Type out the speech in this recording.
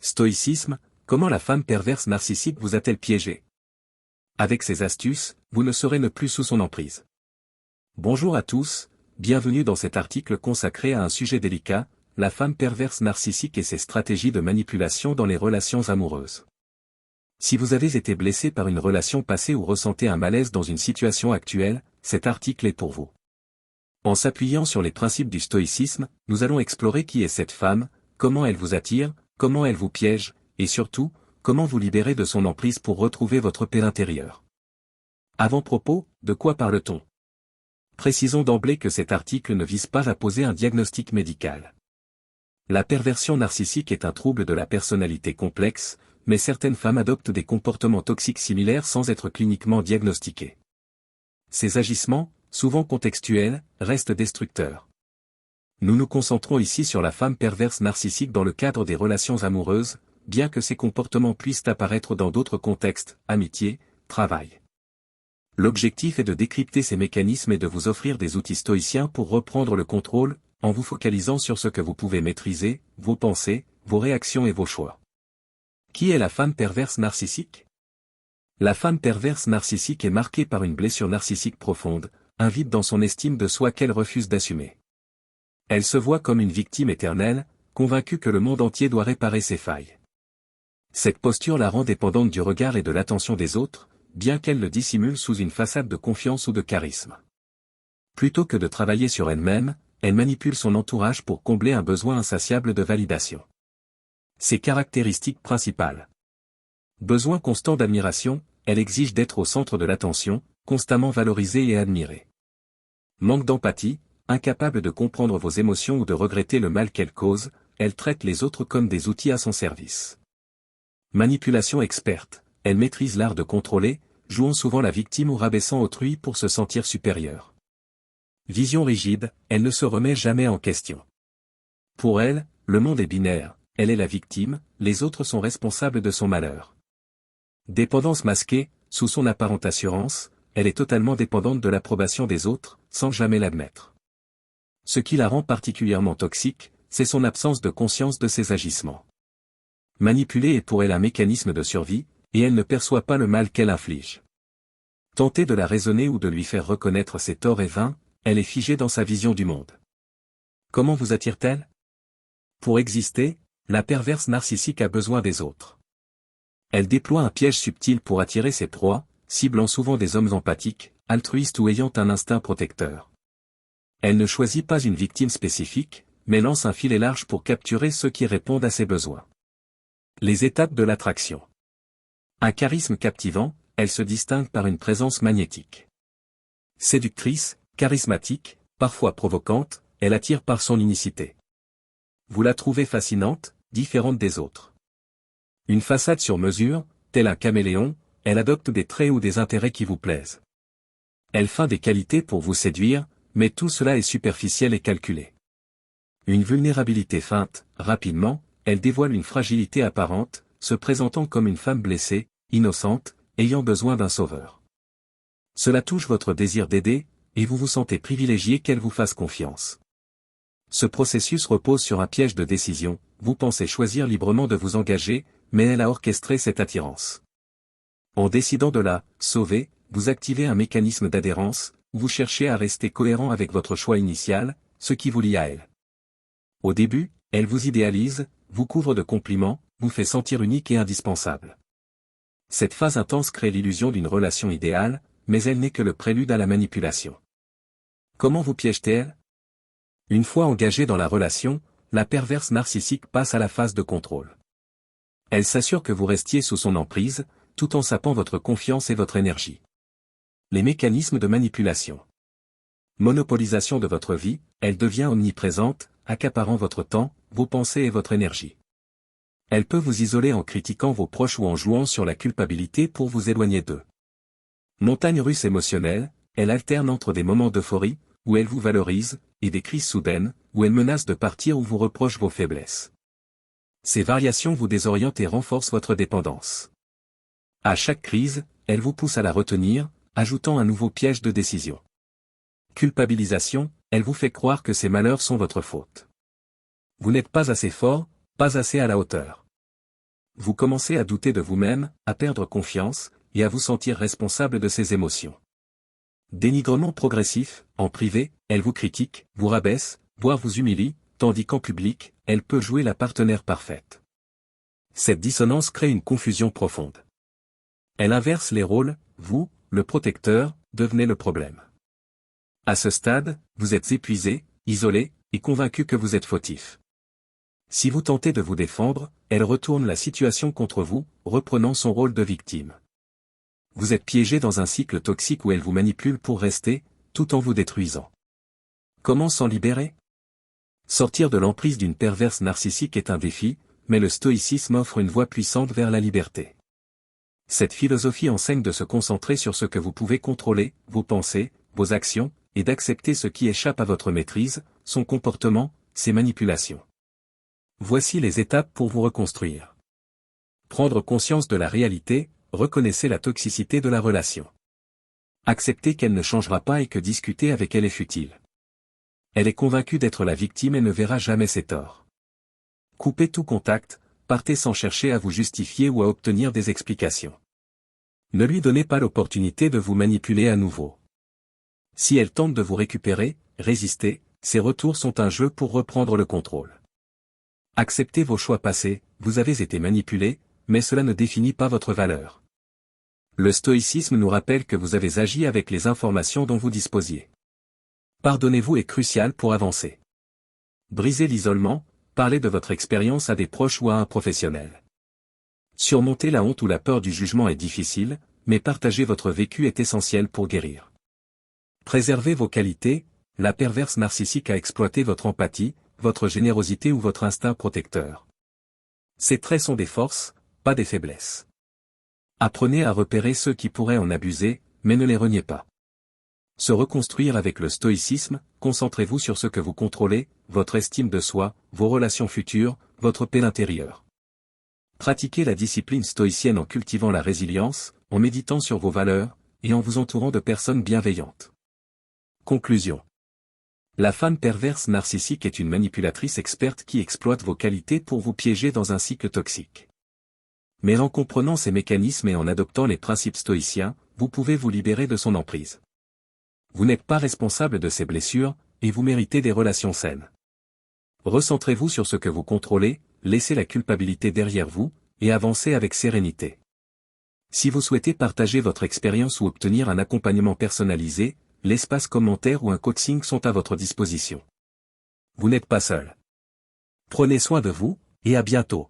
Stoïcisme, comment la femme perverse narcissique vous a-t-elle piégé? Avec ses astuces, vous ne serez ne plus sous son emprise. Bonjour à tous, bienvenue dans cet article consacré à un sujet délicat, la femme perverse narcissique et ses stratégies de manipulation dans les relations amoureuses. Si vous avez été blessé par une relation passée ou ressentez un malaise dans une situation actuelle, cet article est pour vous. En s'appuyant sur les principes du stoïcisme, nous allons explorer qui est cette femme, comment elle vous attire, comment elle vous piège, et surtout, comment vous libérer de son emprise pour retrouver votre paix intérieure. Avant-propos, de quoi parle-t-on? Précisons d'emblée que cet article ne vise pas à poser un diagnostic médical. La perversion narcissique est un trouble de la personnalité complexe, mais certaines femmes adoptent des comportements toxiques similaires sans être cliniquement diagnostiqués. Ces agissements, souvent contextuels, restent destructeurs. Nous nous concentrons ici sur la femme perverse narcissique dans le cadre des relations amoureuses, bien que ces comportements puissent apparaître dans d'autres contextes, amitié, travail. L'objectif est de décrypter ces mécanismes et de vous offrir des outils stoïciens pour reprendre le contrôle, en vous focalisant sur ce que vous pouvez maîtriser, vos pensées, vos réactions et vos choix. Qui est la femme perverse narcissique? La femme perverse narcissique est marquée par une blessure narcissique profonde, un vide dans son estime de soi qu'elle refuse d'assumer. Elle se voit comme une victime éternelle, convaincue que le monde entier doit réparer ses failles. Cette posture la rend dépendante du regard et de l'attention des autres, bien qu'elle le dissimule sous une façade de confiance ou de charisme. Plutôt que de travailler sur elle-même, elle manipule son entourage pour combler un besoin insatiable de validation. Ses caractéristiques principales. Besoin constant d'admiration, elle exige d'être au centre de l'attention, constamment valorisée et admirée. Manque d'empathie, incapable de comprendre vos émotions ou de regretter le mal qu'elle cause, elle traite les autres comme des outils à son service. Manipulation experte, elle maîtrise l'art de contrôler, jouant souvent la victime ou rabaissant autrui pour se sentir supérieure. Vision rigide, elle ne se remet jamais en question. Pour elle, le monde est binaire, elle est la victime, les autres sont responsables de son malheur. Dépendance masquée, sous son apparente assurance, elle est totalement dépendante de l'approbation des autres, sans jamais l'admettre. Ce qui la rend particulièrement toxique, c'est son absence de conscience de ses agissements. Manipuler est pour elle un mécanisme de survie, et elle ne perçoit pas le mal qu'elle inflige. Tenter de la raisonner ou de lui faire reconnaître ses torts est vain, elle est figée dans sa vision du monde. Comment vous attire-t-elle? Pour exister, la perverse narcissique a besoin des autres. Elle déploie un piège subtil pour attirer ses proies, ciblant souvent des hommes empathiques, altruistes ou ayant un instinct protecteur. Elle ne choisit pas une victime spécifique, mais lance un filet large pour capturer ceux qui répondent à ses besoins. Les étapes de l'attraction. Un charisme captivant, elle se distingue par une présence magnétique. Séductrice, charismatique, parfois provocante, elle attire par son unicité. Vous la trouvez fascinante, différente des autres. Une façade sur mesure, tel un caméléon, elle adopte des traits ou des intérêts qui vous plaisent. Elle feint des qualités pour vous séduire, mais tout cela est superficiel et calculé. Une vulnérabilité feinte, rapidement, elle dévoile une fragilité apparente, se présentant comme une femme blessée, innocente, ayant besoin d'un sauveur. Cela touche votre désir d'aider, et vous vous sentez privilégié qu'elle vous fasse confiance. Ce processus repose sur un piège de décision, vous pensez choisir librement de vous engager, mais elle a orchestré cette attirance. En décidant de la sauver, vous activez un mécanisme d'adhérence, vous cherchez à rester cohérent avec votre choix initial, ce qui vous lie à elle. Au début, elle vous idéalise, vous couvre de compliments, vous fait sentir unique et indispensable. Cette phase intense crée l'illusion d'une relation idéale, mais elle n'est que le prélude à la manipulation. Comment vous piège-t-elle? Une fois engagée dans la relation, la perverse narcissique passe à la phase de contrôle. Elle s'assure que vous restiez sous son emprise, tout en sapant votre confiance et votre énergie. Les mécanismes de manipulation. Monopolisation de votre vie, elle devient omniprésente, accaparant votre temps, vos pensées et votre énergie. Elle peut vous isoler en critiquant vos proches ou en jouant sur la culpabilité pour vous éloigner d'eux. Montagne russe émotionnelle, elle alterne entre des moments d'euphorie, où elle vous valorise, et des crises soudaines, où elle menace de partir ou vous reproche vos faiblesses. Ces variations vous désorientent et renforcent votre dépendance. À chaque crise, elle vous pousse à la retenir, ajoutant un nouveau piège de décision. Culpabilisation, elle vous fait croire que ces malheurs sont votre faute. Vous n'êtes pas assez fort, pas assez à la hauteur. Vous commencez à douter de vous-même, à perdre confiance, et à vous sentir responsable de ses émotions. Dénigrement progressif, en privé, elle vous critique, vous rabaisse, voire vous humilie, tandis qu'en public, elle peut jouer la partenaire parfaite. Cette dissonance crée une confusion profonde. Elle inverse les rôles, vous, le protecteur, devenez le problème. À ce stade, vous êtes épuisé, isolé, et convaincu que vous êtes fautif. Si vous tentez de vous défendre, elle retourne la situation contre vous, reprenant son rôle de victime. Vous êtes piégé dans un cycle toxique où elle vous manipule pour rester, tout en vous détruisant. Comment s'en libérer? Sortir de l'emprise d'une perverse narcissique est un défi, mais le stoïcisme offre une voie puissante vers la liberté. Cette philosophie enseigne de se concentrer sur ce que vous pouvez contrôler, vos pensées, vos actions, et d'accepter ce qui échappe à votre maîtrise, son comportement, ses manipulations. Voici les étapes pour vous reconstruire. Prendre conscience de la réalité, reconnaissez la toxicité de la relation. Acceptez qu'elle ne changera pas et que discuter avec elle est futile. Elle est convaincue d'être la victime et ne verra jamais ses torts. Coupez tout contact, partez sans chercher à vous justifier ou à obtenir des explications. Ne lui donnez pas l'opportunité de vous manipuler à nouveau. Si elle tente de vous récupérer, résistez, ses retours sont un jeu pour reprendre le contrôle. Acceptez vos choix passés, vous avez été manipulé, mais cela ne définit pas votre valeur. Le stoïcisme nous rappelle que vous avez agi avec les informations dont vous disposiez. Pardonnez-vous est crucial pour avancer. Brisez l'isolement, parlez de votre expérience à des proches ou à un professionnel. Surmonter la honte ou la peur du jugement est difficile, mais partager votre vécu est essentiel pour guérir. Préservez vos qualités, la perverse narcissique a exploité votre empathie, votre générosité ou votre instinct protecteur. Ces traits sont des forces, pas des faiblesses. Apprenez à repérer ceux qui pourraient en abuser, mais ne les reniez pas. Se reconstruire avec le stoïcisme, concentrez-vous sur ce que vous contrôlez, votre estime de soi, vos relations futures, votre paix intérieure. Pratiquez la discipline stoïcienne en cultivant la résilience, en méditant sur vos valeurs, et en vous entourant de personnes bienveillantes. Conclusion. La femme perverse narcissique est une manipulatrice experte qui exploite vos qualités pour vous piéger dans un cycle toxique. Mais en comprenant ces mécanismes et en adoptant les principes stoïciens, vous pouvez vous libérer de son emprise. Vous n'êtes pas responsable de ces blessures, et vous méritez des relations saines. Recentrez-vous sur ce que vous contrôlez, laissez la culpabilité derrière vous, et avancez avec sérénité. Si vous souhaitez partager votre expérience ou obtenir un accompagnement personnalisé, l'espace commentaire ou un coaching sont à votre disposition. Vous n'êtes pas seul. Prenez soin de vous, et à bientôt.